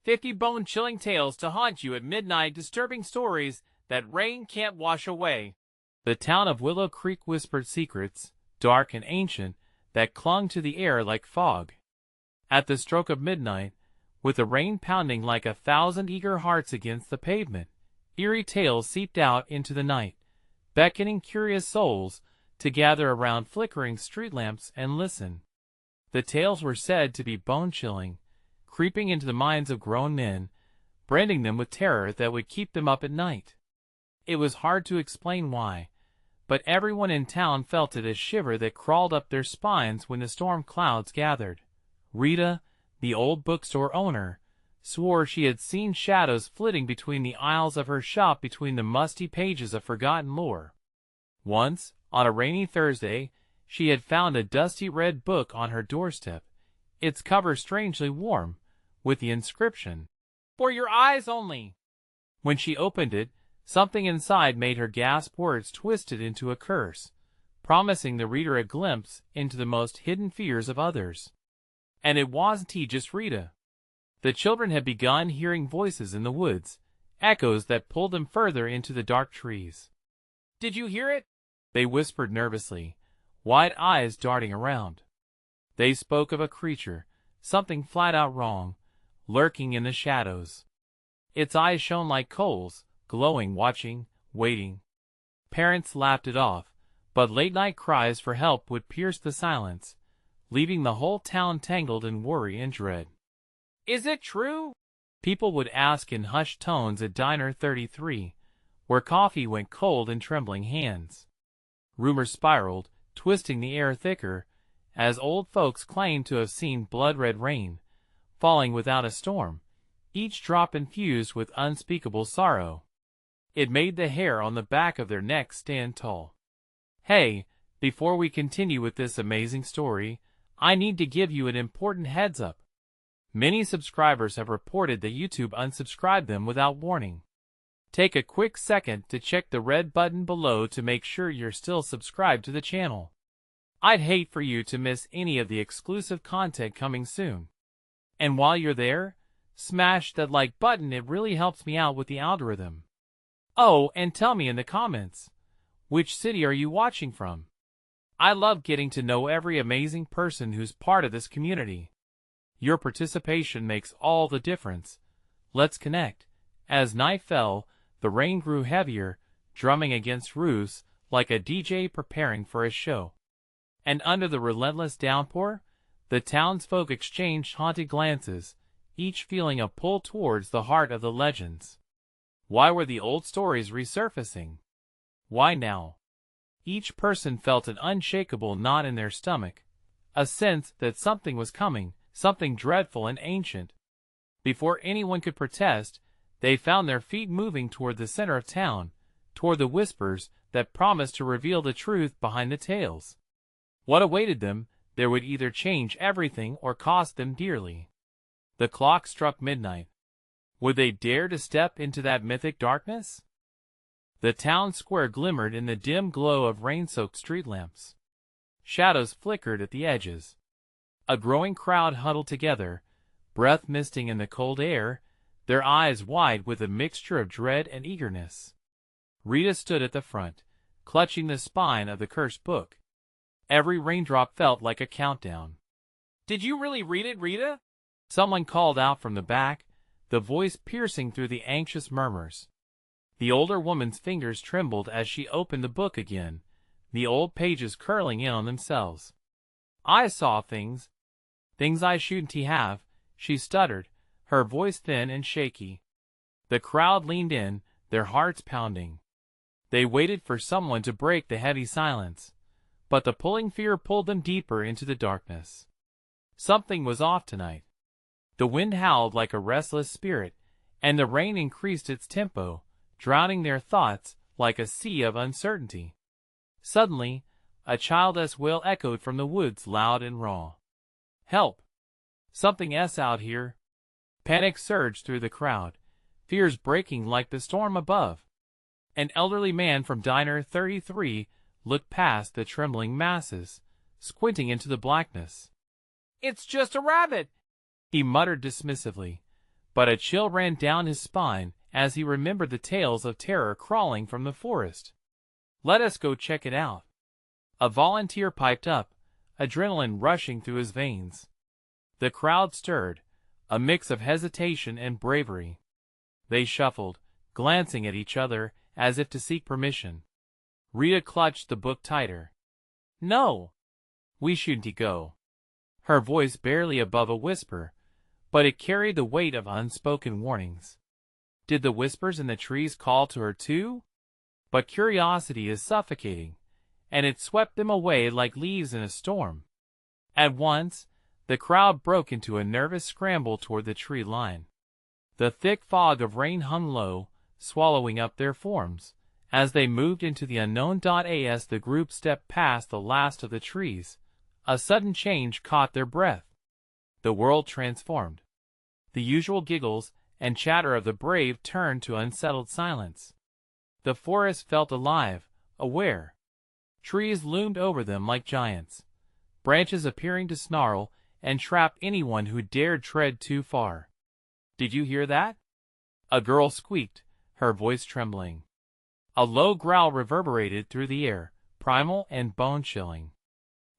50 bone-chilling tales to haunt you at midnight, disturbing stories that rain can't wash away. The town of Willow Creek whispered secrets, dark and ancient, that clung to the air like fog. At the stroke of midnight, with the rain pounding like 1,000 eager hearts against the pavement, eerie tales seeped out into the night, beckoning curious souls to gather around flickering street lamps and listen. The tales were said to be bone-chilling, creeping into the minds of grown men, branding them with terror that would keep them up at night. It was hard to explain why, but everyone in town felt it, a shiver that crawled up their spines when the storm clouds gathered. Rita, the old bookstore owner, swore she had seen shadows flitting between the aisles of her shop, between the musty pages of forgotten lore. Once, on a rainy Thursday, she had found a dusty red book on her doorstep, its cover strangely warm, with the inscription, "For your eyes only." When she opened it, something inside made her gasp, words twisted into a curse, promising the reader a glimpse into the most hidden fears of others. And it wasn't just Rita. The children had begun hearing voices in the woods, echoes that pulled them further into the dark trees. "Did you hear it?" they whispered nervously, wide eyes darting around. They spoke of a creature, something flat out wrong, lurking in the shadows. Its eyes shone like coals, glowing, watching, waiting. Parents laughed it off, but late-night cries for help would pierce the silence, leaving the whole town tangled in worry and dread. "Is it true?" people would ask in hushed tones at Diner 33, where coffee went cold in trembling hands. Rumors spiraled, twisting the air thicker, as old folks claimed to have seen blood-red rain, falling without a storm, each drop infused with unspeakable sorrow. It made the hair on the back of their necks stand tall. Hey, before we continue with this amazing story, I need to give you an important heads-up. Many subscribers have reported that YouTube unsubscribed them without warning. Take a quick second to check the red button below to make sure you're still subscribed to the channel. I'd hate for you to miss any of the exclusive content coming soon. And while you're there, smash that like button, it really helps me out with the algorithm. Oh, and tell me in the comments, which city are you watching from? I love getting to know every amazing person who's part of this community. Your participation makes all the difference. Let's connect. As night fell, the rain grew heavier, drumming against roofs like a DJ preparing for a show. And under the relentless downpour, the townsfolk exchanged haunted glances, each feeling a pull towards the heart of the legends. Why were the old stories resurfacing? Why now? Each person felt an unshakable knot in their stomach, a sense that something was coming, something dreadful and ancient. Before anyone could protest, they found their feet moving toward the center of town, toward the whispers that promised to reveal the truth behind the tales. What awaited them there would either change everything or cost them dearly. The clock struck midnight. Would they dare to step into that mythic darkness? The town square glimmered in the dim glow of rain-soaked street lamps. Shadows flickered at the edges. A growing crowd huddled together, breath misting in the cold air, their eyes wide with a mixture of dread and eagerness. Rita stood at the front, clutching the spine of the cursed book. Every raindrop felt like a countdown. "Did you really read it, Rita?" someone called out from the back, the voice piercing through the anxious murmurs. The older woman's fingers trembled as she opened the book again, the old pages curling in on themselves. "I saw things I shouldn't have," she stuttered, her voice thin and shaky. The crowd leaned in, their hearts pounding. They waited for someone to break the heavy silence, but the pulling fear pulled them deeper into the darkness. Something was off tonight. The wind howled like a restless spirit, and the rain increased its tempo, drowning their thoughts like a sea of uncertainty. Suddenly, a child's wail echoed from the woods, loud and raw. "Help! Something's out here!" Panic surged through the crowd, fears breaking like the storm above. An elderly man from Diner 33 looked past the trembling masses, squinting into the blackness. "It's just a rabbit," he muttered dismissively, but a chill ran down his spine as he remembered the tales of terror crawling from the forest. "Let us go check it out." A volunteer piped up, adrenaline rushing through his veins. The crowd stirred, a mix of hesitation and bravery. They shuffled, glancing at each other as if to seek permission. Rita clutched the book tighter. "No, we shouldn't go." Her voice barely above a whisper, but it carried the weight of unspoken warnings. Did the whispers in the trees call to her too? But curiosity is suffocating, and it swept them away like leaves in a storm. At once, the crowd broke into a nervous scramble toward the tree line. The thick fog of rain hung low, swallowing up their forms. As they moved into the unknown. As the group stepped past the last of the trees, a sudden change caught their breath. The world transformed. The usual giggles and chatter of the brave turned to unsettled silence. The forest felt alive, aware. Trees loomed over them like giants, branches appearing to snarl and trap anyone who dared tread too far. "Did you hear that?" A girl squeaked, her voice trembling. A low growl reverberated through the air, primal and bone-chilling.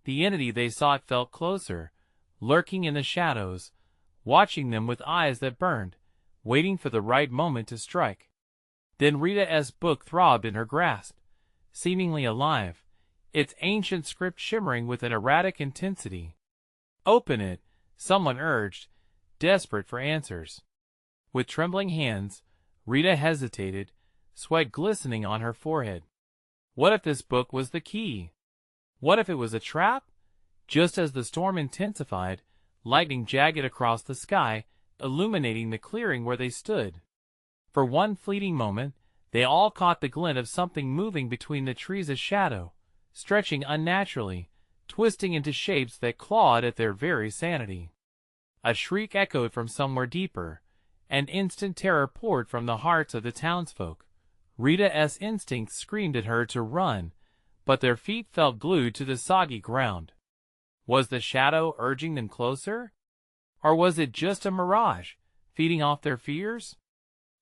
The entity they sought felt closer, lurking in the shadows, watching them with eyes that burned, waiting for the right moment to strike. Then Rita's book throbbed in her grasp, seemingly alive, its ancient script shimmering with an erratic intensity. "Open it," someone urged, desperate for answers. With trembling hands, Rita hesitated, sweat glistening on her forehead. What if this book was the key? What if it was a trap? Just as the storm intensified, lightning jagged across the sky, illuminating the clearing where they stood. For one fleeting moment, they all caught the glint of something moving between the trees, a shadow, stretching unnaturally, twisting into shapes that clawed at their very sanity. A shriek echoed from somewhere deeper, and instant terror poured from the hearts of the townsfolk. Rita's instincts screamed at her to run, but their feet felt glued to the soggy ground. Was the shadow urging them closer? Or was it just a mirage, feeding off their fears?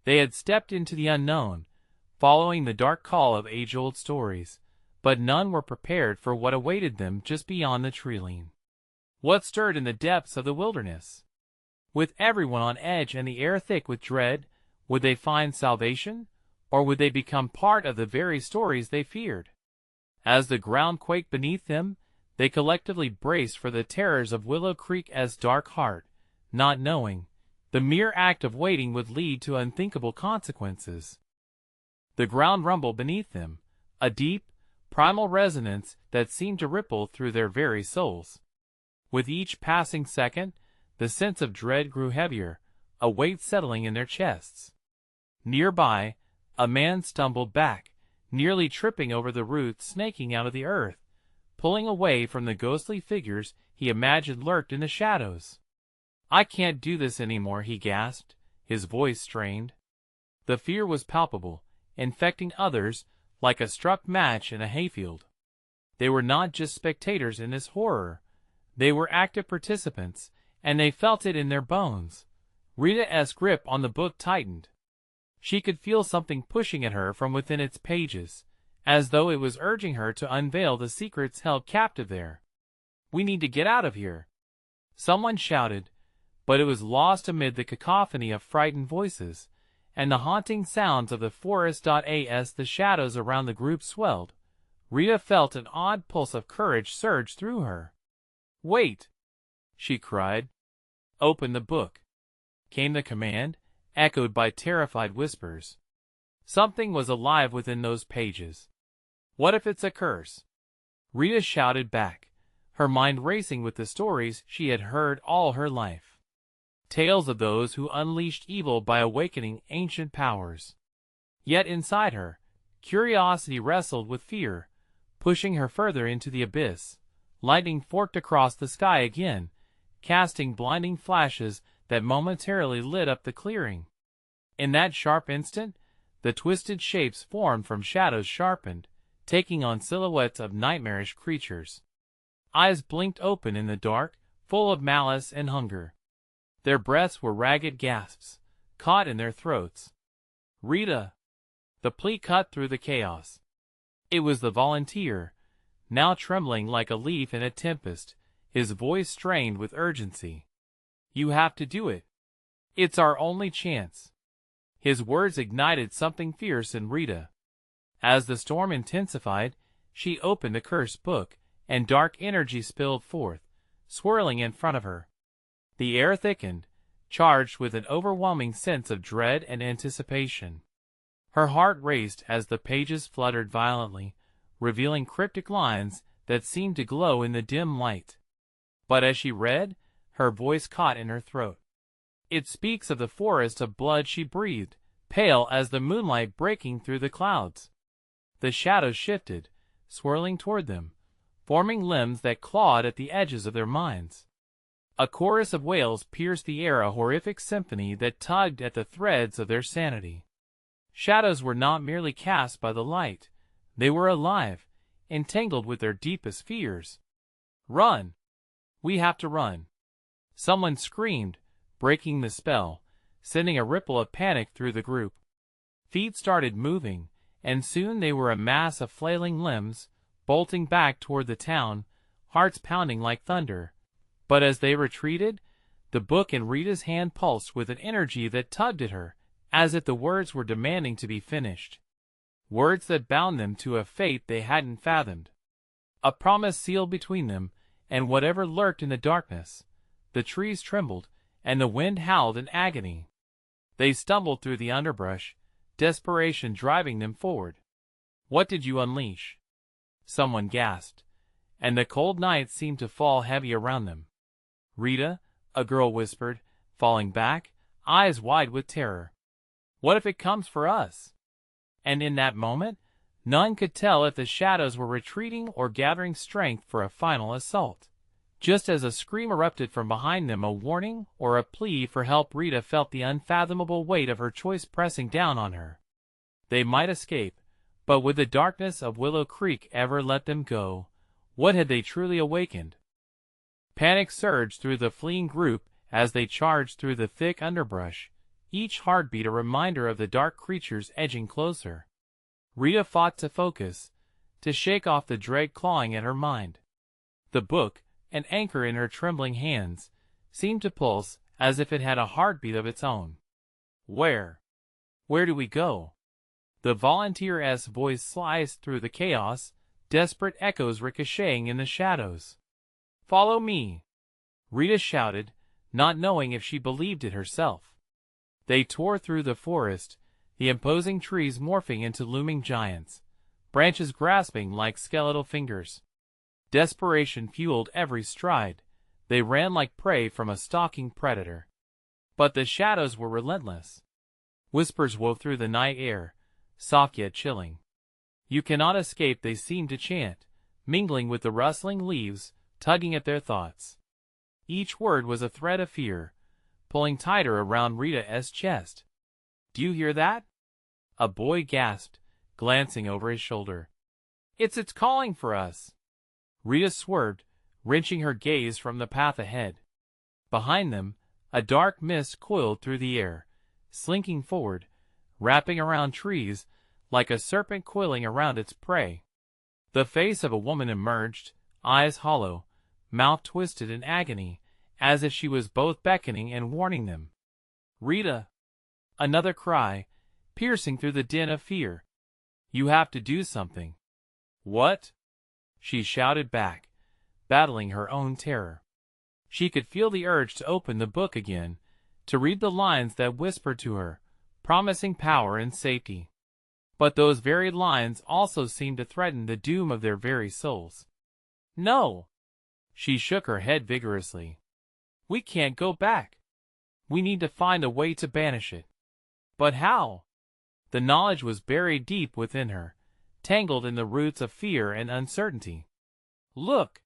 They had stepped into the unknown, following the dark call of age-old stories, but none were prepared for what awaited them just beyond the tree-line. What stirred in the depths of the wilderness? With everyone on edge and the air thick with dread, would they find salvation? Or would they become part of the very stories they feared? As the ground quaked beneath them, they collectively braced for the terrors of Willow Creek's dark heart, not knowing the mere act of waiting would lead to unthinkable consequences. The ground rumbled beneath them, a deep, primal resonance that seemed to ripple through their very souls. With each passing second, the sense of dread grew heavier, a weight settling in their chests. Nearby, a man stumbled back, nearly tripping over the roots snaking out of the earth, pulling away from the ghostly figures he imagined lurked in the shadows. "I can't do this anymore," he gasped, his voice strained. The fear was palpable, infecting others like a struck match in a hayfield. They were not just spectators in this horror. They were active participants, and they felt it in their bones. Rita's grip on the book tightened. She could feel something pushing at her from within its pages, as though it was urging her to unveil the secrets held captive there. "We need to get out of here," someone shouted, but it was lost amid the cacophony of frightened voices and the haunting sounds of the forest. As the shadows around the group swelled, Rita felt an odd pulse of courage surge through her. "Wait!" she cried. "Open the book," came the command, echoed by terrified whispers. Something was alive within those pages. "What if it's a curse?" Rita shouted back, her mind racing with the stories she had heard all her life. Tales of those who unleashed evil by awakening ancient powers. Yet inside her, curiosity wrestled with fear, pushing her further into the abyss. Lightning forked across the sky again, casting blinding flashes that momentarily lit up the clearing. In that sharp instant, the twisted shapes formed from shadows sharpened, taking on silhouettes of nightmarish creatures. Eyes blinked open in the dark, full of malice and hunger. Their breaths were ragged gasps, caught in their throats. "Rita!" The plea cut through the chaos. It was the volunteer, now trembling like a leaf in a tempest, his voice strained with urgency. "You have to do it. It's our only chance." His words ignited something fierce in Rita. As the storm intensified, she opened the cursed book, and dark energy spilled forth, swirling in front of her. The air thickened, charged with an overwhelming sense of dread and anticipation. Her heart raced as the pages fluttered violently, revealing cryptic lines that seemed to glow in the dim light. But as she read, her voice caught in her throat. "It speaks of the forest of blood," she breathed, pale as the moonlight breaking through the clouds. The shadows shifted, swirling toward them, forming limbs that clawed at the edges of their minds. A chorus of wails pierced the air, a horrific symphony that tugged at the threads of their sanity. Shadows were not merely cast by the light, they were alive, entangled with their deepest fears. "Run! We have to run!" Someone screamed, breaking the spell, sending a ripple of panic through the group. Feet started moving, and soon they were a mass of flailing limbs, bolting back toward the town, hearts pounding like thunder. But as they retreated, the book in Rita's hand pulsed with an energy that tugged at her, as if the words were demanding to be finished. Words that bound them to a fate they hadn't fathomed. A promise sealed between them and whatever lurked in the darkness. The trees trembled, and the wind howled in agony. They stumbled through the underbrush, desperation driving them forward. "What did you unleash?" someone gasped, and the cold night seemed to fall heavy around them. "Rita," a girl whispered, falling back, eyes wide with terror. "What if it comes for us?" And in that moment, none could tell if the shadows were retreating or gathering strength for a final assault. Just as a scream erupted from behind them, a warning or a plea for help, Rita felt the unfathomable weight of her choice pressing down on her. They might escape, but would the darkness of Willow Creek ever let them go? What had they truly awakened? Panic surged through the fleeing group as they charged through the thick underbrush, each heartbeat a reminder of the dark creatures edging closer. Rita fought to focus, to shake off the dread clawing at her mind. The book, an anchor in her trembling hands, seemed to pulse as if it had a heartbeat of its own. "Where? Where do we go?" The volunteer's voice sliced through the chaos, desperate echoes ricocheting in the shadows. "Follow me!" Rita shouted, not knowing if she believed it herself. They tore through the forest, the imposing trees morphing into looming giants, branches grasping like skeletal fingers. Desperation fueled every stride. They ran like prey from a stalking predator. But the shadows were relentless. Whispers wove through the night air, soft yet chilling. "You cannot escape," they seemed to chant, mingling with the rustling leaves, tugging at their thoughts. Each word was a thread of fear, pulling tighter around Rita's chest. "Do you hear that?" a boy gasped, glancing over his shoulder. It's calling for us." Rita swerved, wrenching her gaze from the path ahead. Behind them, a dark mist coiled through the air, slinking forward, wrapping around trees, like a serpent coiling around its prey. The face of a woman emerged, eyes hollow, mouth twisted in agony, as if she was both beckoning and warning them. "Rita!" Another cry, piercing through the din of fear. "You have to do something." "What?" she shouted back, battling her own terror. She could feel the urge to open the book again, to read the lines that whispered to her, promising power and safety. But those very lines also seemed to threaten the doom of their very souls. "No!" She shook her head vigorously. "We can't go back. We need to find a way to banish it." But how? The knowledge was buried deep within her, tangled in the roots of fear and uncertainty. "Look!"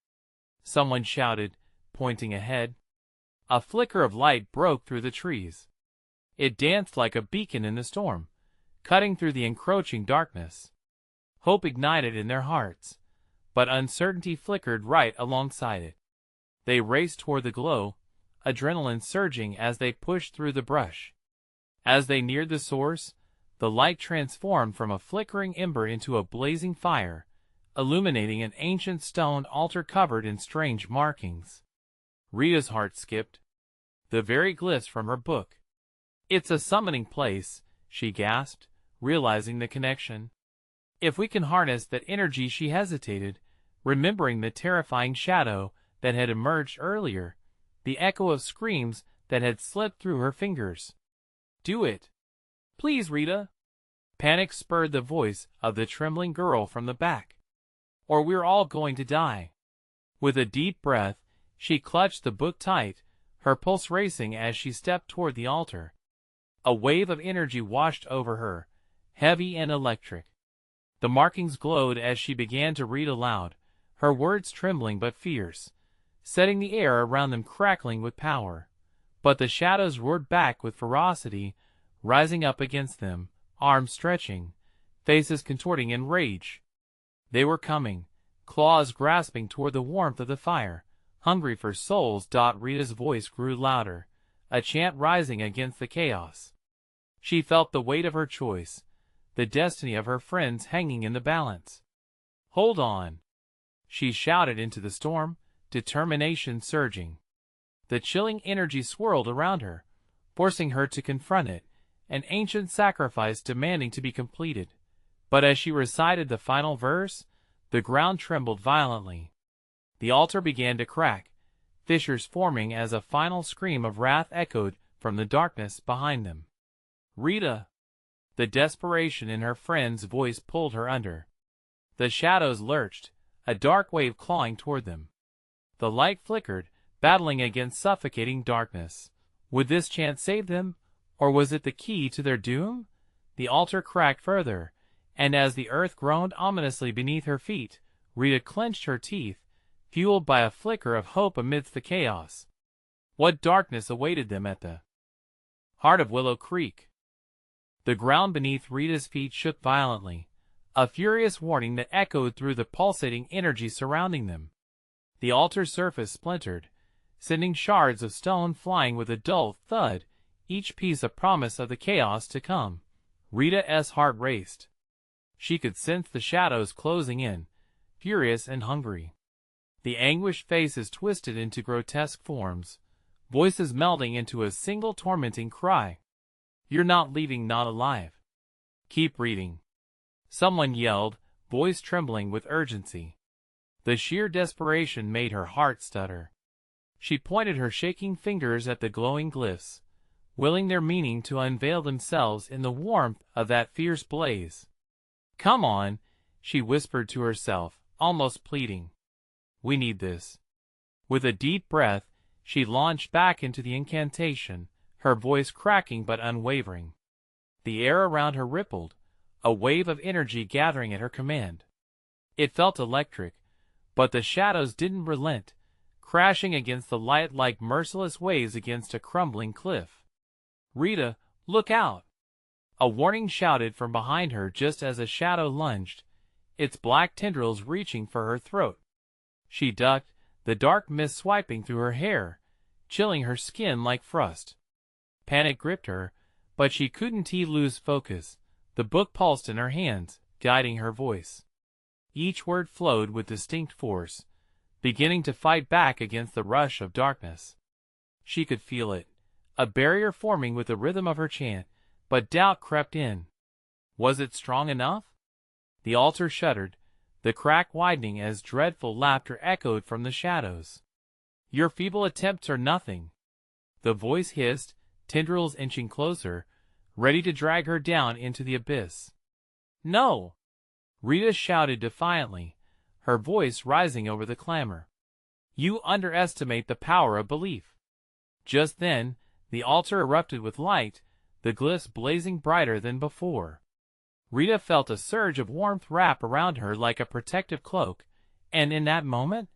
someone shouted, pointing ahead. A flicker of light broke through the trees. It danced like a beacon in the storm, cutting through the encroaching darkness. Hope ignited in their hearts, but uncertainty flickered right alongside it. They raced toward the glow, adrenaline surging as they pushed through the brush. As they neared the source, the light transformed from a flickering ember into a blazing fire, illuminating an ancient stone altar covered in strange markings. Rita's heart skipped. The very glyphs from her book. "It's a summoning place," she gasped, realizing the connection. "If we can harness that energy," she hesitated, remembering the terrifying shadow that had emerged earlier, the echo of screams that had slipped through her fingers. "Do it. Please, Rita." Panic spurred the voice of the trembling girl from the back. "Or we're all going to die." With a deep breath, she clutched the book tight, her pulse racing as she stepped toward the altar. A wave of energy washed over her, heavy and electric. The markings glowed as she began to read aloud, her words trembling but fierce, setting the air around them crackling with power. But the shadows roared back with ferocity, rising up against them, arms stretching, faces contorting in rage. They were coming, claws grasping toward the warmth of the fire, hungry for souls. Rita's voice grew louder, a chant rising against the chaos. She felt the weight of her choice, the destiny of her friends hanging in the balance. "Hold on!" she shouted into the storm, determination surging. The chilling energy swirled around her, forcing her to confront it, an ancient sacrifice demanding to be completed. But as she recited the final verse, the ground trembled violently. The altar began to crack, fissures forming as a final scream of wrath echoed from the darkness behind them. "Rita!" The desperation in her friend's voice pulled her under. The shadows lurched, a dark wave clawing toward them. The light flickered, battling against suffocating darkness. Would this chant save them, or was it the key to their doom? The altar cracked further, and as the earth groaned ominously beneath her feet, Rita clenched her teeth, fueled by a flicker of hope amidst the chaos. What darkness awaited them at the heart of Willow Creek? The ground beneath Rita's feet shook violently, a furious warning that echoed through the pulsating energy surrounding them. The altar's surface splintered, sending shards of stone flying with a dull thud, each piece a promise of the chaos to come. Rita's heart raced. She could sense the shadows closing in, furious and hungry. The anguished faces twisted into grotesque forms, voices melding into a single tormenting cry. "You're not leaving, not alive. Keep reading," someone yelled, voice trembling with urgency. The sheer desperation made her heart stutter. She pointed her shaking fingers at the glowing glyphs, willing their meaning to unveil themselves in the warmth of that fierce blaze. "Come on," she whispered to herself, almost pleading. "We need this." With a deep breath, she launched back into the incantation, her voice cracking but unwavering. The air around her rippled, a wave of energy gathering at her command. It felt electric, but the shadows didn't relent, crashing against the light like merciless waves against a crumbling cliff. "Rita, look out!" A warning shouted from behind her just as a shadow lunged, its black tendrils reaching for her throat. She ducked, the dark mist swiping through her hair, chilling her skin like frost. Panic gripped her, but she couldn't lose focus. The book pulsed in her hands, guiding her voice. Each word flowed with distinct force, beginning to fight back against the rush of darkness. She could feel it, a barrier forming with the rhythm of her chant, but doubt crept in. Was it strong enough? The altar shuddered, the crack widening as dreadful laughter echoed from the shadows. "Your feeble attempts are nothing," the voice hissed, tendrils inching closer, ready to drag her down into the abyss. "No!" Rita shouted defiantly, her voice rising over the clamor. "You underestimate the power of belief." Just then, the altar erupted with light, the glyphs blazing brighter than before. Rita felt a surge of warmth wrap around her like a protective cloak, and in that moment,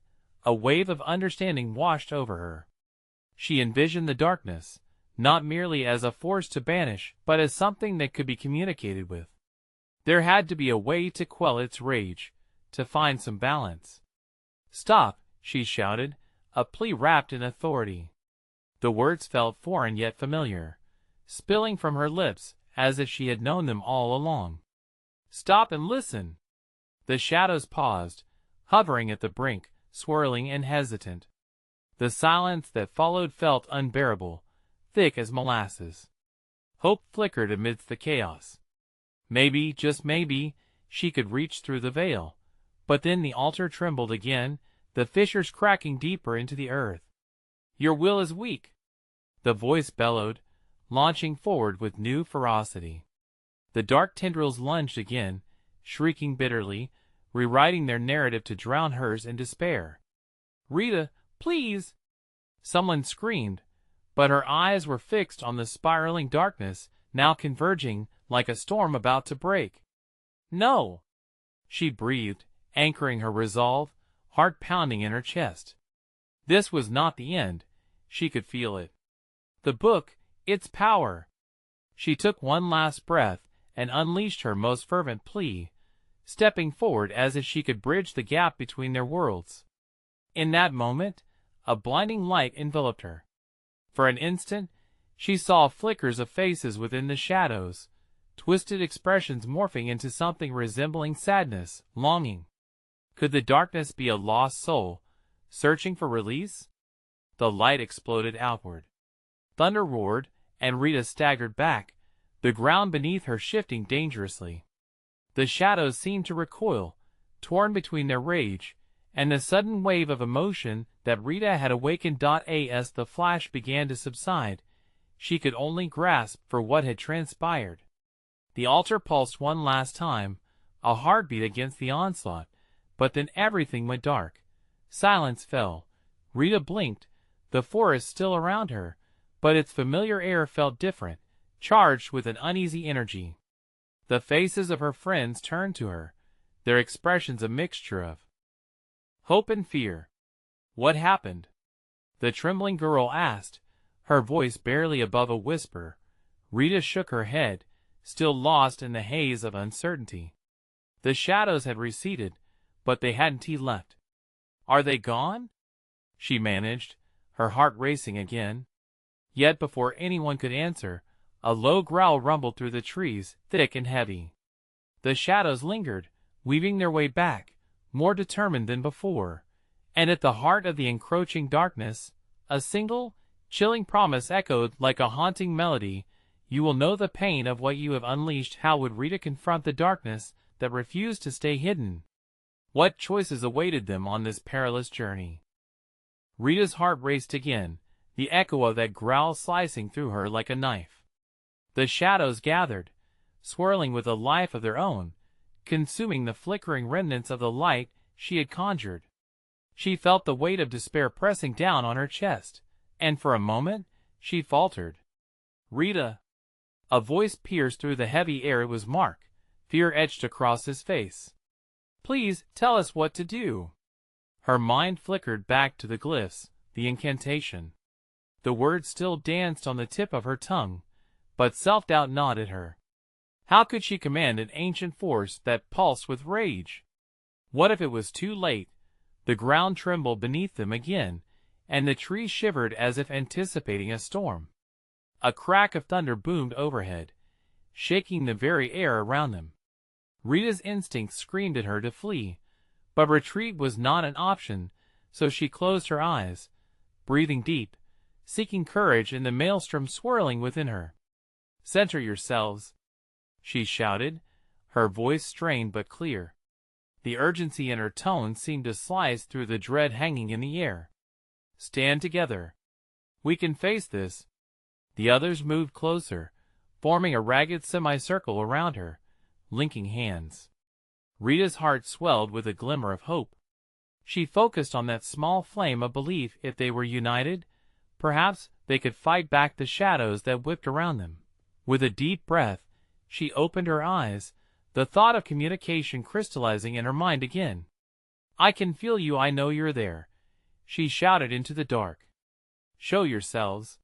a wave of understanding washed over her. She envisioned the darkness, not merely as a force to banish, but as something that could be communicated with. There had to be a way to quell its rage, to find some balance. "Stop," she shouted, a plea wrapped in authority. The words felt foreign yet familiar, spilling from her lips as if she had known them all along. "Stop and listen." The shadows paused, hovering at the brink, swirling and hesitant. The silence that followed felt unbearable, thick as molasses. Hope flickered amidst the chaos. Maybe, just maybe, she could reach through the veil. But then the altar trembled again, the fissures cracking deeper into the earth. "Your will is weak," the voice bellowed, launching forward with new ferocity. The dark tendrils lunged again, shrieking bitterly, rewriting their narrative to drown hers in despair. "Rita, please!" someone screamed, but her eyes were fixed on the spiraling darkness, now converging like a storm about to break. "No!" she breathed, anchoring her resolve, heart pounding in her chest. This was not the end. She could feel it. The book, its power. She took one last breath and unleashed her most fervent plea, stepping forward as if she could bridge the gap between their worlds. In that moment, a blinding light enveloped her. For an instant, she saw flickers of faces within the shadows, twisted expressions morphing into something resembling sadness, longing. Could the darkness be a lost soul, searching for release? The light exploded outward. Thunder roared, and Rita staggered back, the ground beneath her shifting dangerously. The shadows seemed to recoil, torn between their rage and the sudden wave of emotion that Rita had awakened. As the flash began to subside, she could only grasp for what had transpired. The altar pulsed one last time, a heartbeat against the onslaught, but then everything went dark. Silence fell. Rita blinked, the forest still around her, but its familiar air felt different, charged with an uneasy energy. The faces of her friends turned to her, their expressions a mixture of hope and fear. "What happened?" the trembling girl asked, her voice barely above a whisper. Rita shook her head, still lost in the haze of uncertainty. The shadows had receded, but they hadn't left. "Are they gone?" she managed, her heart racing again. Yet before anyone could answer, a low growl rumbled through the trees, thick and heavy. The shadows lingered, weaving their way back, more determined than before, and at the heart of the encroaching darkness, a single, chilling promise echoed like a haunting melody: "You will know the pain of what you have unleashed." How would Rita confront the darkness that refused to stay hidden? What choices awaited them on this perilous journey? Rita's heart raced again, the echo of that growl slicing through her like a knife. The shadows gathered, swirling with a life of their own, consuming the flickering remnants of the light she had conjured. She felt the weight of despair pressing down on her chest, and for a moment, she faltered. "Rita!" A voice pierced through the heavy air. It was Mark, fear etched across his face. "Please, tell us what to do." Her mind flickered back to the glyphs, the incantation. The words still danced on the tip of her tongue, but self-doubt gnawed at her. How could she command an ancient force that pulsed with rage? What if it was too late? The ground trembled beneath them again, and the trees shivered as if anticipating a storm. A crack of thunder boomed overhead, shaking the very air around them. Rita's instincts screamed at her to flee, but retreat was not an option, so she closed her eyes, breathing deep, seeking courage in the maelstrom swirling within her. "Center yourselves," she shouted, her voice strained but clear. The urgency in her tone seemed to slice through the dread hanging in the air. "Stand together. We can face this." The others moved closer, forming a ragged semicircle around her, linking hands. Rita's heart swelled with a glimmer of hope. She focused on that small flame of belief. If they were united, perhaps they could fight back the shadows that whipped around them. With a deep breath, she opened her eyes, the thought of communication crystallizing in her mind again. "I can feel you. I know you're there," she shouted into the dark. "Show yourselves."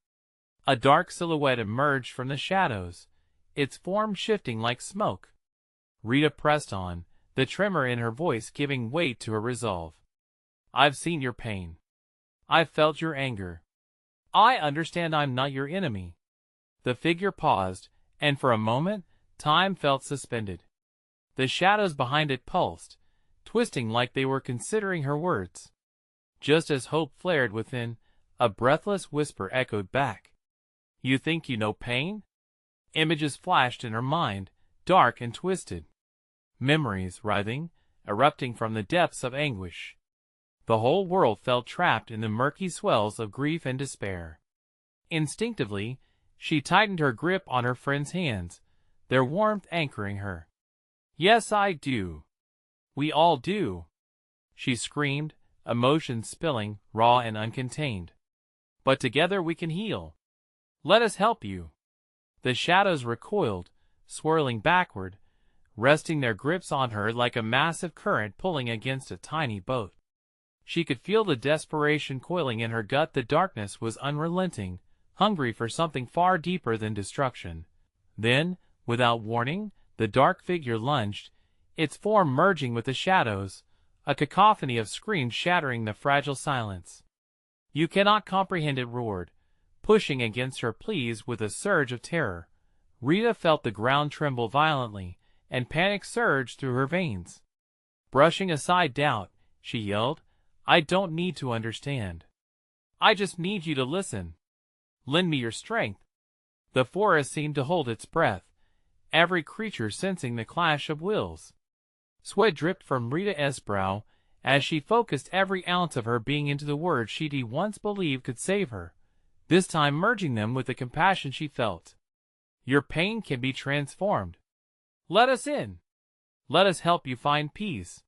A dark silhouette emerged from the shadows, its form shifting like smoke. Rita pressed on, the tremor in her voice giving weight to her resolve. "I've seen your pain. I've felt your anger. I understand I'm not your enemy." The figure paused, and for a moment, time felt suspended. The shadows behind it pulsed, twisting like they were considering her words. Just as hope flared within, a breathless whisper echoed back. "You think you know pain?" Images flashed in her mind, dark and twisted. Memories writhing, erupting from the depths of anguish. The whole world felt trapped in the murky swells of grief and despair. Instinctively, she tightened her grip on her friend's hands, their warmth anchoring her. "Yes, I do. We all do," she screamed, emotions spilling, raw and uncontained. "But together we can heal. Let us help you." The shadows recoiled, swirling backward, resting their grips on her like a massive current pulling against a tiny boat. She could feel the desperation coiling in her gut. The darkness was unrelenting, hungry for something far deeper than destruction. Then, without warning, the dark figure lunged, its form merging with the shadows, a cacophony of screams shattering the fragile silence. "You cannot comprehend," it roared, pushing against her pleas with a surge of terror. Rita felt the ground tremble violently, and panic surged through her veins. Brushing aside doubt, she yelled, "I don't need to understand. I just need you to listen. Lend me your strength." The forest seemed to hold its breath, every creature sensing the clash of wills. Sweat dripped from Rita's brow as she focused every ounce of her being into the words she'd once believed could save her, this time merging them with the compassion she felt. "Your pain can be transformed. Let us in. Let us help you find peace."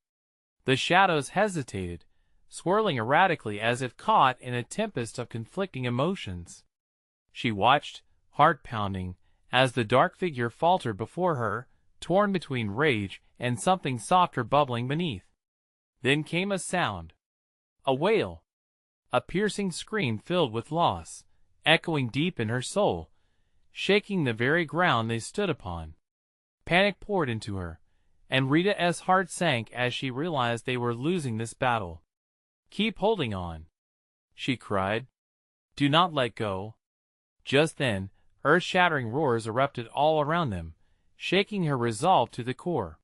The shadows hesitated, swirling erratically as if caught in a tempest of conflicting emotions. She watched, heart pounding, as the dark figure faltered before her, torn between rage and something softer bubbling beneath. Then came a sound. A wail. A piercing scream filled with loss, echoing deep in her soul, shaking the very ground they stood upon. Panic poured into her, and Rita's heart sank as she realized they were losing this battle. "Keep holding on," she cried. "Do not let go." Just then, earth-shattering roars erupted all around them, shaking her resolve to the core.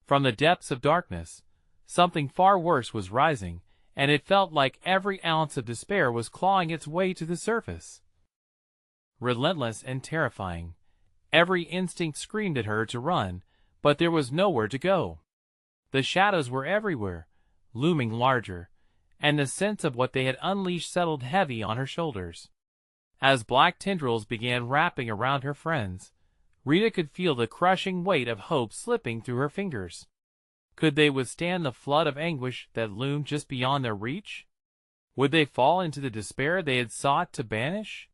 From the depths of darkness, something far worse was rising, and it felt like every ounce of despair was clawing its way to the surface. Relentless and terrifying, every instinct screamed at her to run, but there was nowhere to go. The shadows were everywhere, looming larger, and the sense of what they had unleashed settled heavy on her shoulders. As black tendrils began wrapping around her friends, Rita could feel the crushing weight of hope slipping through her fingers. Could they withstand the flood of anguish that loomed just beyond their reach? Would they fall into the despair they had sought to banish?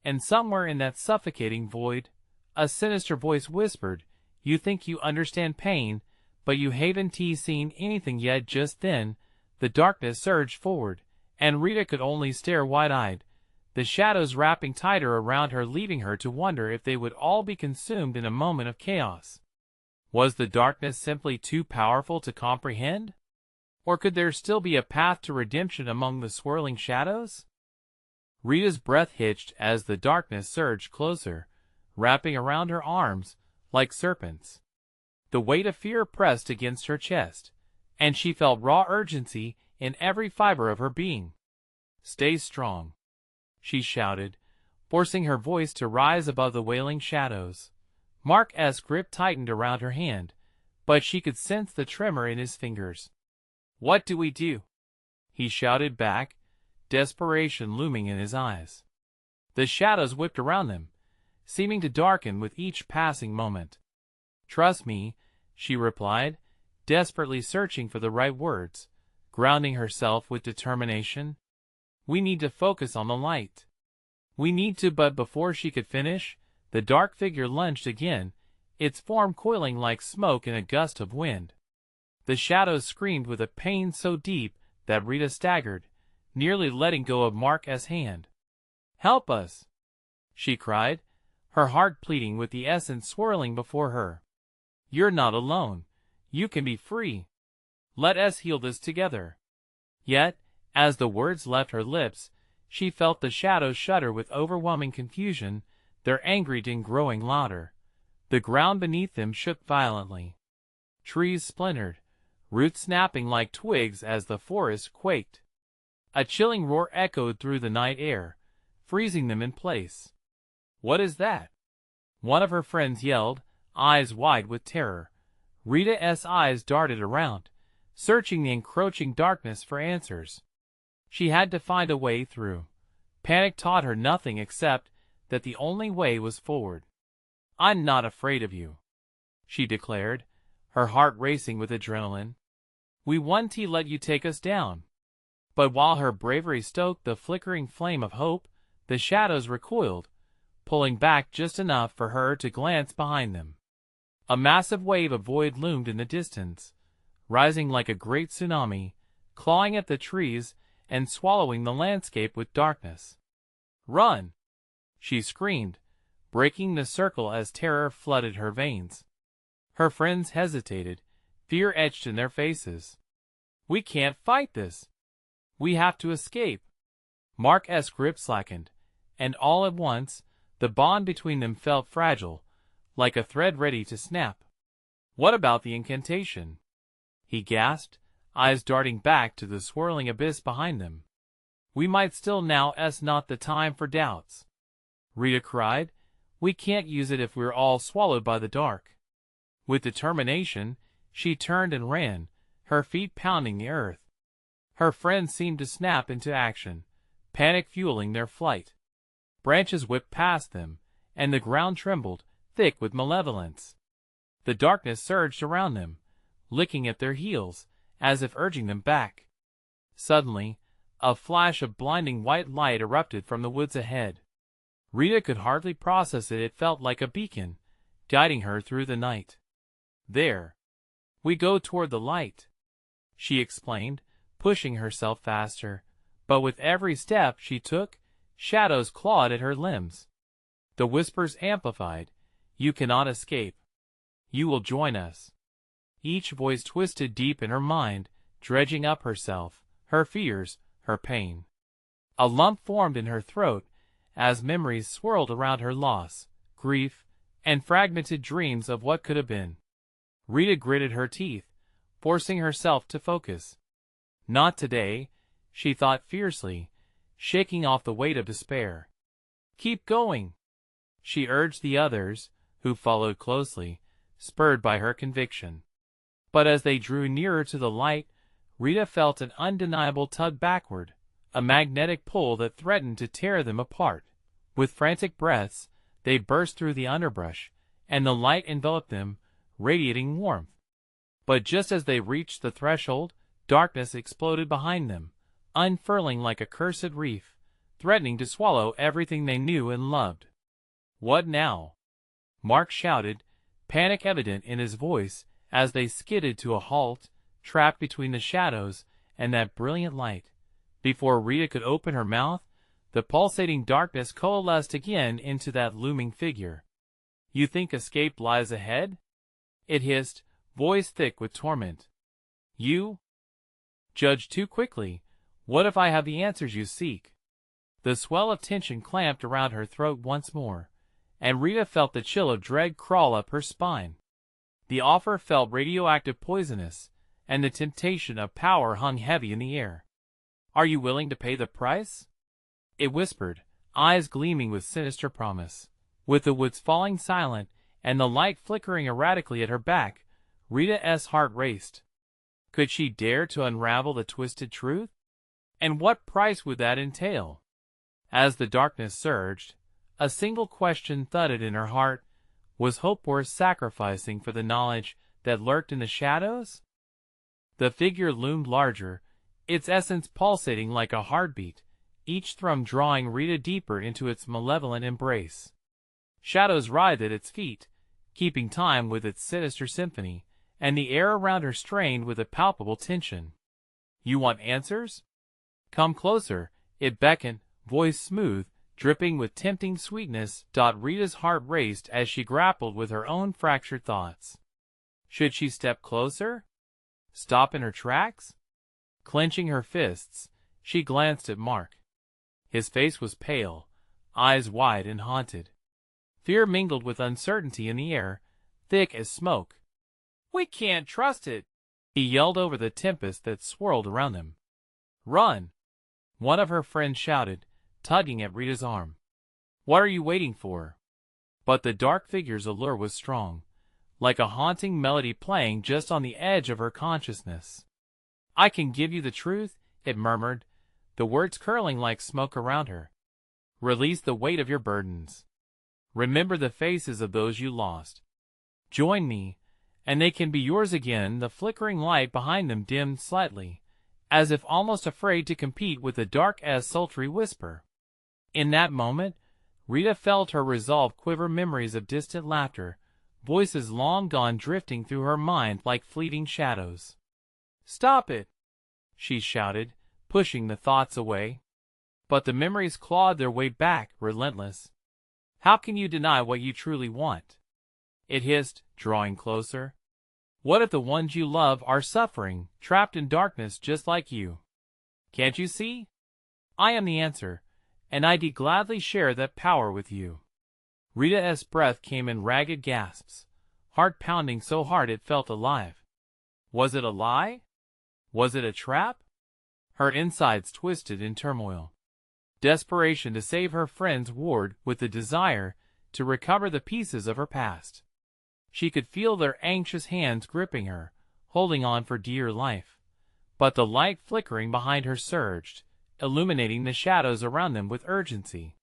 And somewhere in that suffocating void, a sinister voice whispered, "You think you understand pain, but you haven't seen anything yet." Just then, the darkness surged forward, and Rita could only stare wide-eyed, the shadows wrapping tighter around her, leaving her to wonder if they would all be consumed in a moment of chaos. Was the darkness simply too powerful to comprehend? Or could there still be a path to redemption among the swirling shadows? Rita's breath hitched as the darkness surged closer, wrapping around her arms like serpents. The weight of fear pressed against her chest, and she felt raw urgency in every fiber of her being. "Stay strong," she shouted, forcing her voice to rise above the wailing shadows. Mark's grip tightened around her hand, but she could sense the tremor in his fingers. "What do we do?" he shouted back, desperation looming in his eyes. The shadows whipped around them, seeming to darken with each passing moment. "Trust me," she replied, desperately searching for the right words, grounding herself with determination. "We need to focus on the light. We need to." But before she could finish, the dark figure lunged again, its form coiling like smoke in a gust of wind. The shadows screamed with a pain so deep that Rita staggered, nearly letting go of Mark's hand. "Help us!" she cried, her heart pleading with the essence swirling before her. "You're not alone. You can be free. Let us heal this together." Yet, as the words left her lips, she felt the shadows shudder with overwhelming confusion, their angry din growing louder. The ground beneath them shook violently. Trees splintered, roots snapping like twigs as the forest quaked. A chilling roar echoed through the night air, freezing them in place. "What is that?" one of her friends yelled, eyes wide with terror. Rita's eyes darted around, searching the encroaching darkness for answers. She had to find a way through. Panic taught her nothing except that the only way was forward. "I'm not afraid of you," she declared, her heart racing with adrenaline. "We won't let you take us down." But while her bravery stoked the flickering flame of hope, the shadows recoiled, pulling back just enough for her to glance behind them. A massive wave of void loomed in the distance, rising like a great tsunami, clawing at the trees and swallowing the landscape with darkness. "Run!" she screamed, breaking the circle as terror flooded her veins. Her friends hesitated, fear etched in their faces. "We can't fight this. We have to escape." Mark's grip slackened, and all at once, the bond between them felt fragile, like a thread ready to snap. "What about the incantation?" he gasped, eyes darting back to the swirling abyss behind them. "We might still now's not the time for doubts," Rita cried. "We can't use it if we're all swallowed by the dark." With determination, she turned and ran, her feet pounding the earth. Her friends seemed to snap into action, panic fueling their flight. Branches whipped past them, and the ground trembled, thick with malevolence. The darkness surged around them, licking at their heels, as if urging them back. Suddenly, a flash of blinding white light erupted from the woods ahead. Rita could hardly process it. It felt like a beacon, guiding her through the night. "There. We go toward the light," she explained, pushing herself faster, but with every step she took, shadows clawed at her limbs. The whispers amplified, "You cannot escape. You will join us." Each voice twisted deep in her mind, dredging up herself, her fears, her pain. A lump formed in her throat as memories swirled around her loss, grief, and fragmented dreams of what could have been. Rita gritted her teeth, forcing herself to focus. "Not today," she thought fiercely, shaking off the weight of despair. "Keep going," she urged the others, who followed closely, spurred by her conviction. But as they drew nearer to the light, Rita felt an undeniable tug backward, a magnetic pull that threatened to tear them apart. With frantic breaths, they burst through the underbrush, and the light enveloped them, radiating warmth. But just as they reached the threshold, darkness exploded behind them, unfurling like a cursed reef, threatening to swallow everything they knew and loved. "What now?" Mark shouted, panic evident in his voice, as they skidded to a halt, trapped between the shadows and that brilliant light. Before Rita could open her mouth, the pulsating darkness coalesced again into that looming figure. "You think escape lies ahead?" it hissed, voice thick with torment. "You judge too quickly. What if I have the answers you seek?" The swell of tension clamped around her throat once more, and Rita felt the chill of dread crawl up her spine. The offer felt radioactive poisonous, and the temptation of power hung heavy in the air. "Are you willing to pay the price?" it whispered, eyes gleaming with sinister promise. With the woods falling silent and the light flickering erratically at her back, Rita's heart raced. Could she dare to unravel the twisted truth? And what price would that entail? As the darkness surged, a single question thudded in her heart. Was hope worth sacrificing for the knowledge that lurked in the shadows? The figure loomed larger, its essence pulsating like a heartbeat, each thrum drawing Rita deeper into its malevolent embrace. Shadows writhed at its feet, keeping time with its sinister symphony, and the air around her strained with a palpable tension. "You want answers? Come closer," it beckoned, voice smooth, dripping with tempting sweetness. Rita's heart raced as she grappled with her own fractured thoughts. Should she step closer? Stop in her tracks? Clenching her fists, she glanced at Mark. His face was pale, eyes wide and haunted. Fear mingled with uncertainty in the air, thick as smoke. "We can't trust it," he yelled over the tempest that swirled around them. "Run!" one of her friends shouted, tugging at Rita's arm. "What are you waiting for?" But the dark figure's allure was strong, like a haunting melody playing just on the edge of her consciousness. "I can give you the truth," it murmured, the words curling like smoke around her. "Release the weight of your burdens. Remember the faces of those you lost. Join me, and they can be yours again." The flickering light behind them dimmed slightly, as if almost afraid to compete with the dark's sultry whisper. In that moment, Rita felt her resolve quiver, memories of distant laughter, voices long gone drifting through her mind like fleeting shadows. "Stop it!" she shouted, pushing the thoughts away. But the memories clawed their way back, relentless. "How can you deny what you truly want?" it hissed, drawing closer. "What if the ones you love are suffering, trapped in darkness just like you? Can't you see? I am the answer, and I'd gladly share that power with you." Rita's breath came in ragged gasps, heart pounding so hard it felt alive. Was it a lie? Was it a trap? Her insides twisted in turmoil. Desperation to save her friends warred with the desire to recover the pieces of her past. She could feel their anxious hands gripping her, holding on for dear life. But the light flickering behind her surged, illuminating the shadows around them with urgency.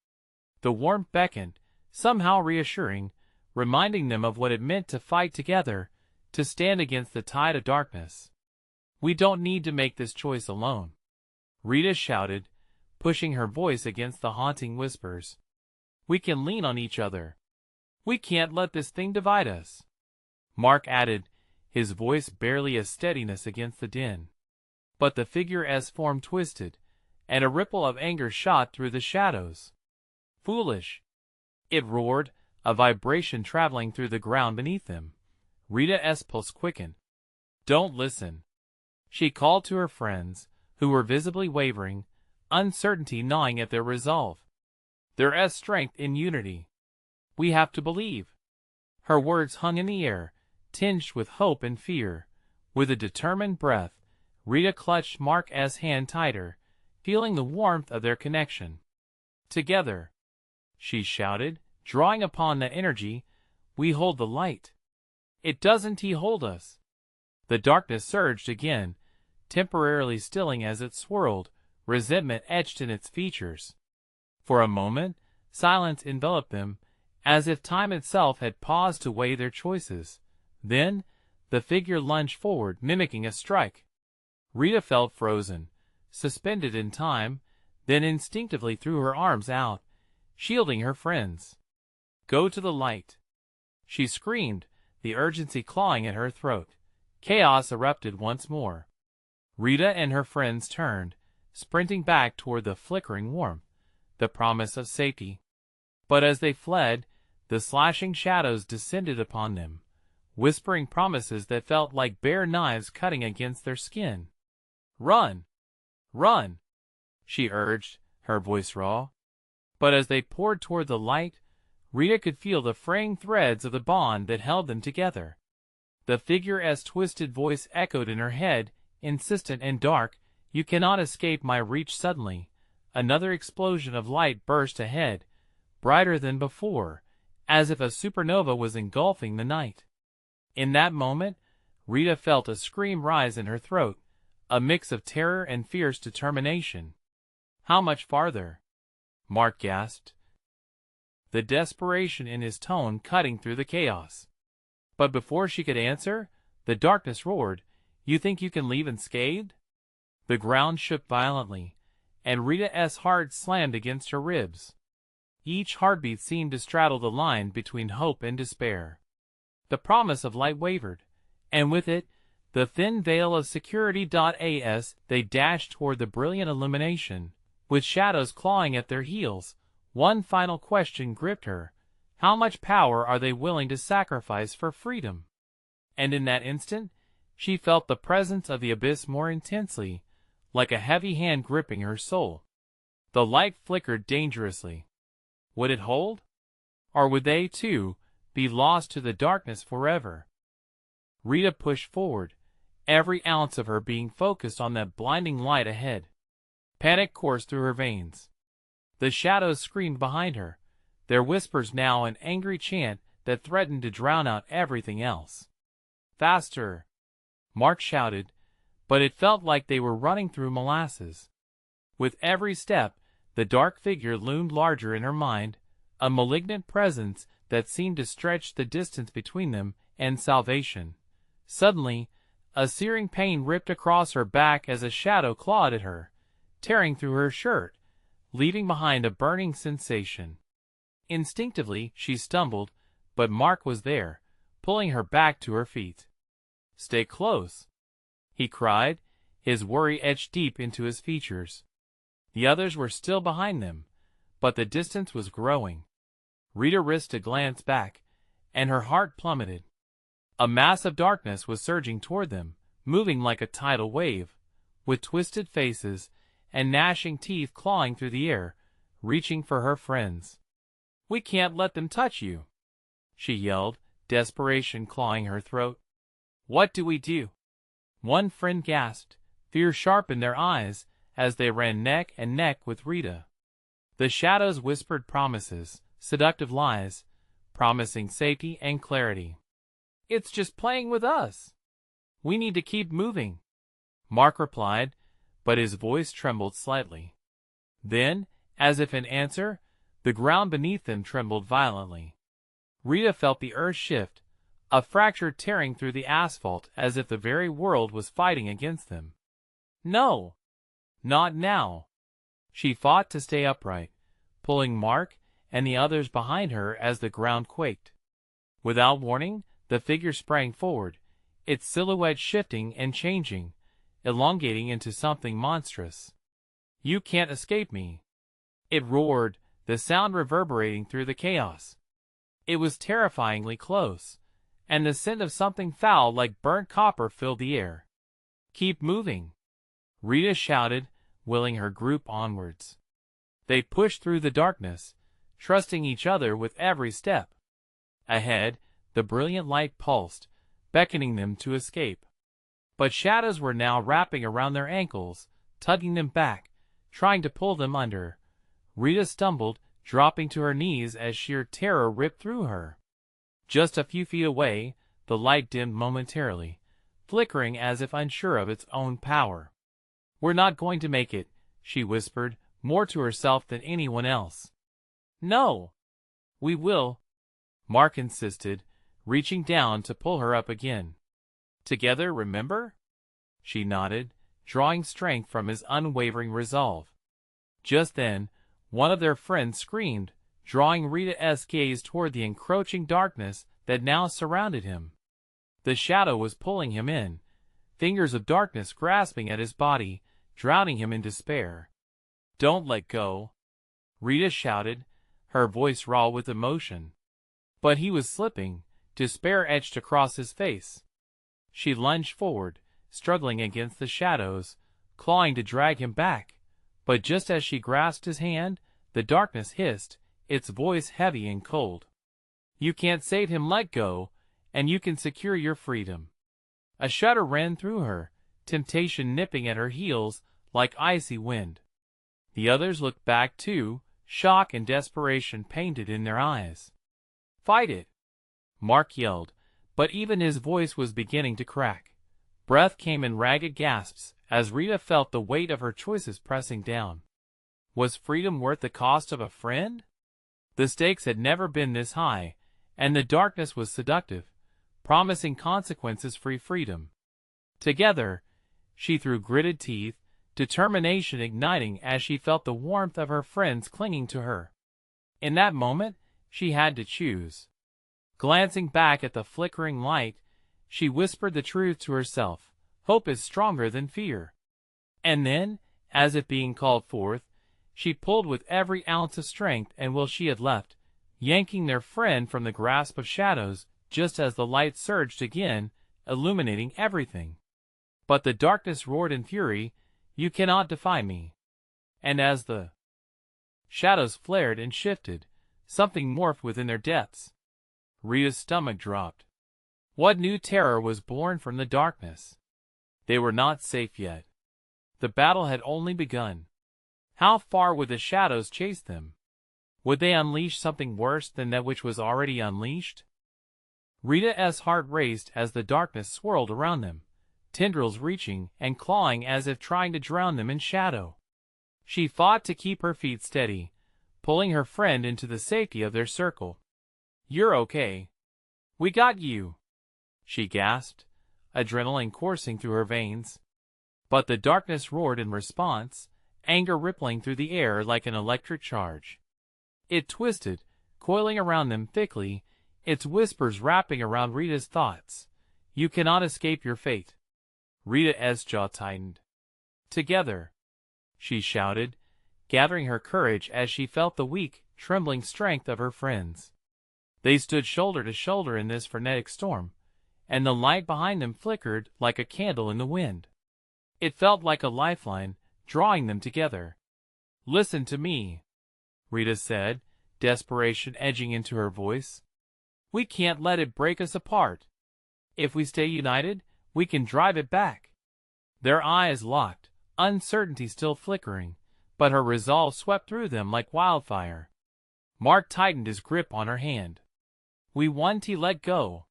The warmth beckoned, somehow reassuring, reminding them of what it meant to fight together, to stand against the tide of darkness. "We don't need to make this choice alone," Rita shouted, pushing her voice against the haunting whispers. "We can lean on each other. We can't let this thing divide us." Mark added, his voice barely a steadiness against the din. But the figure's form twisted, and a ripple of anger shot through the shadows. "Foolish!" it roared, a vibration traveling through the ground beneath them. Rita's pulse quickened. "Don't listen," she called to her friends, who were visibly wavering, uncertainty gnawing at their resolve. "There's strength in unity. We have to believe." Her words hung in the air, tinged with hope and fear. With a determined breath, Rita clutched Mark's hand tighter, feeling the warmth of their connection. "Together," she shouted, drawing upon that energy, "we hold the light. It doesn't hold us." The darkness surged again, temporarily stilling as it swirled, resentment etched in its features. For a moment, silence enveloped them, as if time itself had paused to weigh their choices. Then, the figure lunged forward, mimicking a strike. Rita felt frozen, suspended in time, then instinctively threw her arms out, shielding her friends. "Go to the light!" she screamed, the urgency clawing at her throat. Chaos erupted once more. Rita and her friends turned, sprinting back toward the flickering warmth, the promise of safety. But as they fled, the slashing shadows descended upon them, whispering promises that felt like bare knives cutting against their skin. "Run! Run!" she urged, her voice raw. But as they poured toward the light, Rita could feel the fraying threads of the bond that held them together. The figure's twisted voice echoed in her head, insistent and dark, "You cannot escape my reach." Suddenly, another explosion of light burst ahead, brighter than before, as if a supernova was engulfing the night. In that moment, Rita felt a scream rise in her throat, a mix of terror and fierce determination. "How much farther?" Mark gasped, the desperation in his tone cutting through the chaos. But before she could answer, the darkness roared, "You think you can leave unscathed?" The ground shook violently, and Rita's heart slammed against her ribs. Each heartbeat seemed to straddle the line between hope and despair. The promise of light wavered, and with it, the thin veil of security. As they dashed toward the brilliant illumination, with shadows clawing at their heels, one final question gripped her. How much power are they willing to sacrifice for freedom? And in that instant, she felt the presence of the abyss more intensely, like a heavy hand gripping her soul. The light flickered dangerously. Would it hold? Or would they, too, be lost to the darkness forever? Rita pushed forward, every ounce of her being focused on that blinding light ahead. Panic coursed through her veins. The shadows screamed behind her, their whispers now an angry chant that threatened to drown out everything else. "Faster!" Mark shouted, but it felt like they were running through molasses. With every step, the dark figure loomed larger in her mind, a malignant presence that seemed to stretch the distance between them and salvation. Suddenly, a searing pain ripped across her back as a shadow clawed at her, tearing through her shirt, leaving behind a burning sensation. Instinctively, she stumbled, but Mark was there, pulling her back to her feet. "Stay close," he cried, his worry etched deep into his features. The others were still behind them, but the distance was growing. Rita risked a glance back, and her heart plummeted. A mass of darkness was surging toward them, moving like a tidal wave, with twisted faces and gnashing teeth clawing through the air, reaching for her friends. "We can't let them touch you," she yelled, desperation clawing her throat. "What do we do?" One friend gasped, fear sharp in their eyes as they ran neck and neck with Rita. The shadows whispered promises, seductive lies, promising safety and clarity. "It's just playing with us. We need to keep moving," Mark replied, but his voice trembled slightly. Then, as if in answer, the ground beneath them trembled violently. Rita felt the earth shift, a fracture tearing through the asphalt as if the very world was fighting against them. "No! Not now!" She fought to stay upright, pulling Mark and the others behind her as the ground quaked. Without warning, the figure sprang forward, its silhouette shifting and changing, elongating into something monstrous. "You can't escape me!" it roared, the sound reverberating through the chaos. It was terrifyingly close, and the scent of something foul like burnt copper filled the air. "Keep moving!" Rita shouted, willing her group onwards. They pushed through the darkness, trusting each other with every step. Ahead, the brilliant light pulsed, beckoning them to escape. But shadows were now wrapping around their ankles, tugging them back, trying to pull them under. Rita stumbled, dropping to her knees as sheer terror ripped through her. Just a few feet away, the light dimmed momentarily, flickering as if unsure of its own power. "We're not going to make it," she whispered, more to herself than anyone else. "No! We will," Mark insisted, reaching down to pull her up again. "Together, remember?" She nodded, drawing strength from his unwavering resolve. Just then, one of their friends screamed, drawing Rita's gaze toward the encroaching darkness that now surrounded him. The shadow was pulling him in, fingers of darkness grasping at his body, drowning him in despair. "Don't let go," Rita shouted, her voice raw with emotion. But he was slipping, despair etched across his face. She lunged forward, struggling against the shadows, clawing to drag him back, but just as she grasped his hand, the darkness hissed, its voice heavy and cold. "You can't save him, let go, and you can secure your freedom." A shudder ran through her, temptation nipping at her heels like icy wind. The others looked back too, shock and desperation painted in their eyes. "Fight it!" Mark yelled, but even his voice was beginning to crack. Breath came in ragged gasps as Rita felt the weight of her choices pressing down. Was freedom worth the cost of a friend? The stakes had never been this high, and the darkness was seductive, promising consequences-free freedom. Together, she threw gritted teeth, determination igniting as she felt the warmth of her friends clinging to her. In that moment, she had to choose. Glancing back at the flickering light, she whispered the truth to herself: hope is stronger than fear. And then, as if being called forth, she pulled with every ounce of strength and will she had left, yanking their friend from the grasp of shadows just as the light surged again, illuminating everything. But the darkness roared in fury, "You cannot defy me." And as the shadows flared and shifted, something morphed within their depths. Rita's stomach dropped. What new terror was born from the darkness? They were not safe yet. The battle had only begun. How far would the shadows chase them? Would they unleash something worse than that which was already unleashed? Rita's heart raced as the darkness swirled around them, tendrils reaching and clawing as if trying to drown them in shadow. She fought to keep her feet steady, pulling her friend into the safety of their circle. "You're okay. We got you," she gasped, adrenaline coursing through her veins. But the darkness roared in response, anger rippling through the air like an electric charge. It twisted, coiling around them thickly, its whispers wrapping around Rita's thoughts. "You cannot escape your fate." Rita's jaw tightened. "Together," she shouted, gathering her courage as she felt the weak, trembling strength of her friends. They stood shoulder to shoulder in this frenetic storm, and the light behind them flickered like a candle in the wind. It felt like a lifeline, drawing them together. "Listen to me," Rita said, desperation edging into her voice. "We can't let it break us apart. If we stay united, we can drive it back." Their eyes locked, uncertainty still flickering, but her resolve swept through them like wildfire. Mark tightened his grip on her hand. "We won't let go,"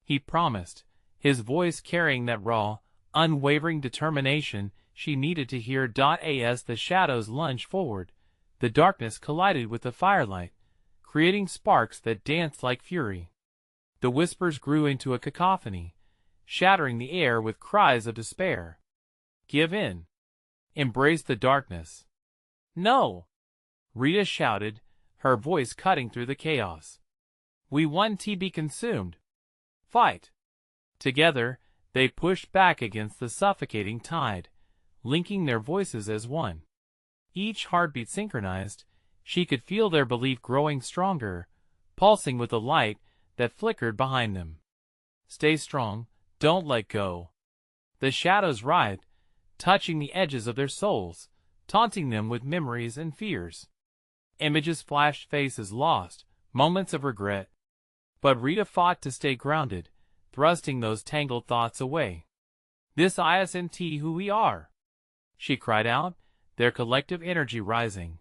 he promised, his voice carrying that raw, unwavering determination she needed to hear. As the shadows lunged forward, the darkness collided with the firelight, creating sparks that danced like fury. The whispers grew into a cacophony, shattering the air with cries of despair. "Give in. Embrace the darkness." "No!" Rita shouted, her voice cutting through the chaos. "We won't be consumed. Fight!" Together, they pushed back against the suffocating tide, linking their voices as one. Each heartbeat synchronized, she could feel their belief growing stronger, pulsing with the light that flickered behind them. "Stay strong, don't let go." The shadows writhed, touching the edges of their souls, taunting them with memories and fears. Images flashed, faces lost, moments of regret. But Rita fought to stay grounded, thrusting those tangled thoughts away. "This isn't who we are," she cried out, their collective energy rising.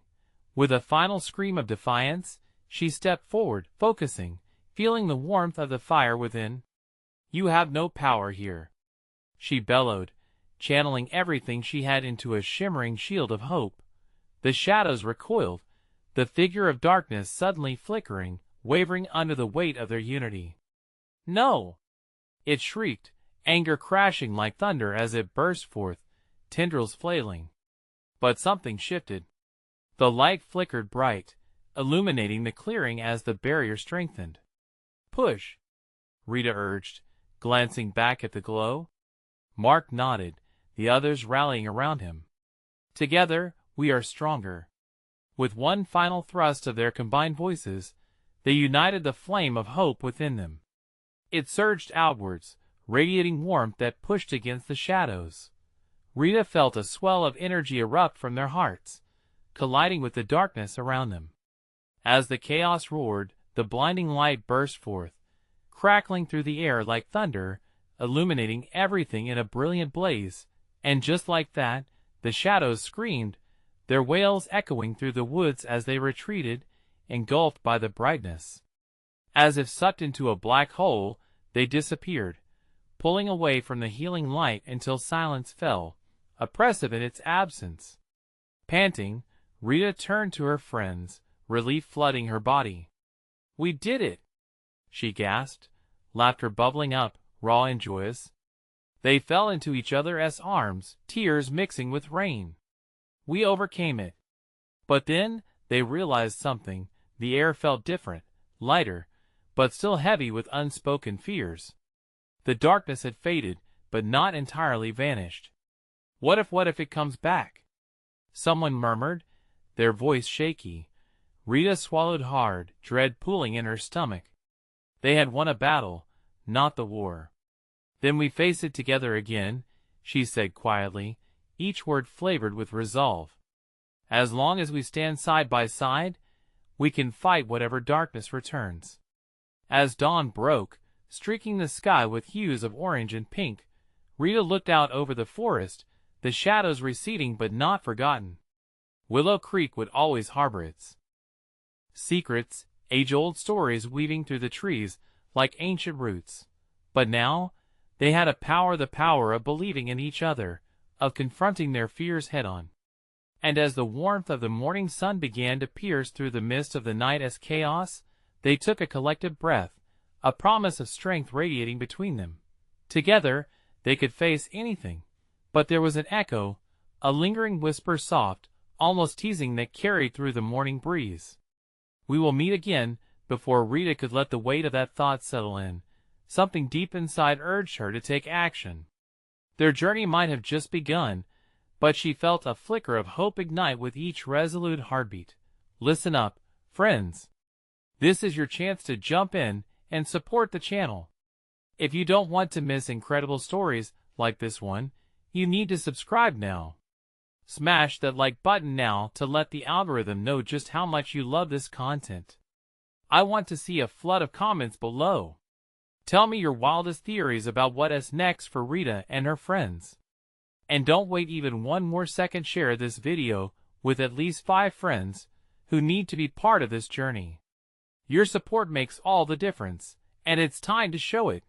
With a final scream of defiance, she stepped forward, focusing, feeling the warmth of the fire within. "You have no power here," she bellowed, channeling everything she had into a shimmering shield of hope. The shadows recoiled, the figure of darkness suddenly flickering, wavering under the weight of their unity. "No!" it shrieked, anger crashing like thunder as it burst forth, tendrils flailing. But something shifted. The light flickered bright, illuminating the clearing as the barrier strengthened. "Push," Rita urged, glancing back at the glow. Mark nodded, the others rallying around him. "Together, we are stronger." With one final thrust of their combined voices, they united the flame of hope within them. It surged outwards, radiating warmth that pushed against the shadows. Rita felt a swell of energy erupt from their hearts, colliding with the darkness around them. As the chaos roared, the blinding light burst forth, crackling through the air like thunder, illuminating everything in a brilliant blaze, and just like that, the shadows screamed, their wails echoing through the woods as they retreated, engulfed by the brightness. As if sucked into a black hole, they disappeared, pulling away from the healing light until silence fell, oppressive in its absence. Panting, Rita turned to her friends, relief flooding her body. "We did it!" she gasped, laughter bubbling up, raw and joyous. They fell into each other's arms, tears mixing with rain. "We overcame it." But then, they realized something. The air felt different, lighter, but still heavy with unspoken fears. The darkness had faded, but not entirely vanished. What if it comes back?" someone murmured, their voice shaky. Rita swallowed hard, dread pooling in her stomach. They had won a battle, not the war. "Then we face it together again," she said quietly, each word flavored with resolve. "As long as we stand side by side, We can fight whatever darkness returns. As dawn broke, streaking the sky with hues of orange and pink, Rita looked out over the forest, the shadows receding but not forgotten. Willow Creek would always harbor its secrets, age-old stories weaving through the trees like ancient roots. But now, they had the power of believing in each other, of confronting their fears head-on. And as the warmth of the morning sun began to pierce through the mist of the night as chaos, they took a collective breath, a promise of strength radiating between them. Together, they could face anything. But there was an echo, a lingering whisper soft, almost teasing that carried through the morning breeze. We will meet again. Before Rita could let the weight of that thought settle in, something deep inside urged her to take action. Their journey might have just begun, but she felt a flicker of hope ignite with each resolute heartbeat. Listen up, friends. This is your chance to jump in and support the channel. If you don't want to miss incredible stories like this one, you need to subscribe now. Smash that like button now to let the algorithm know just how much you love this content. I want to see a flood of comments below. Tell me your wildest theories about what is next for Rita and her friends. And don't wait even one more second. Share this video with at least 5 friends who need to be part of this journey. Your support makes all the difference, and it's time to show it.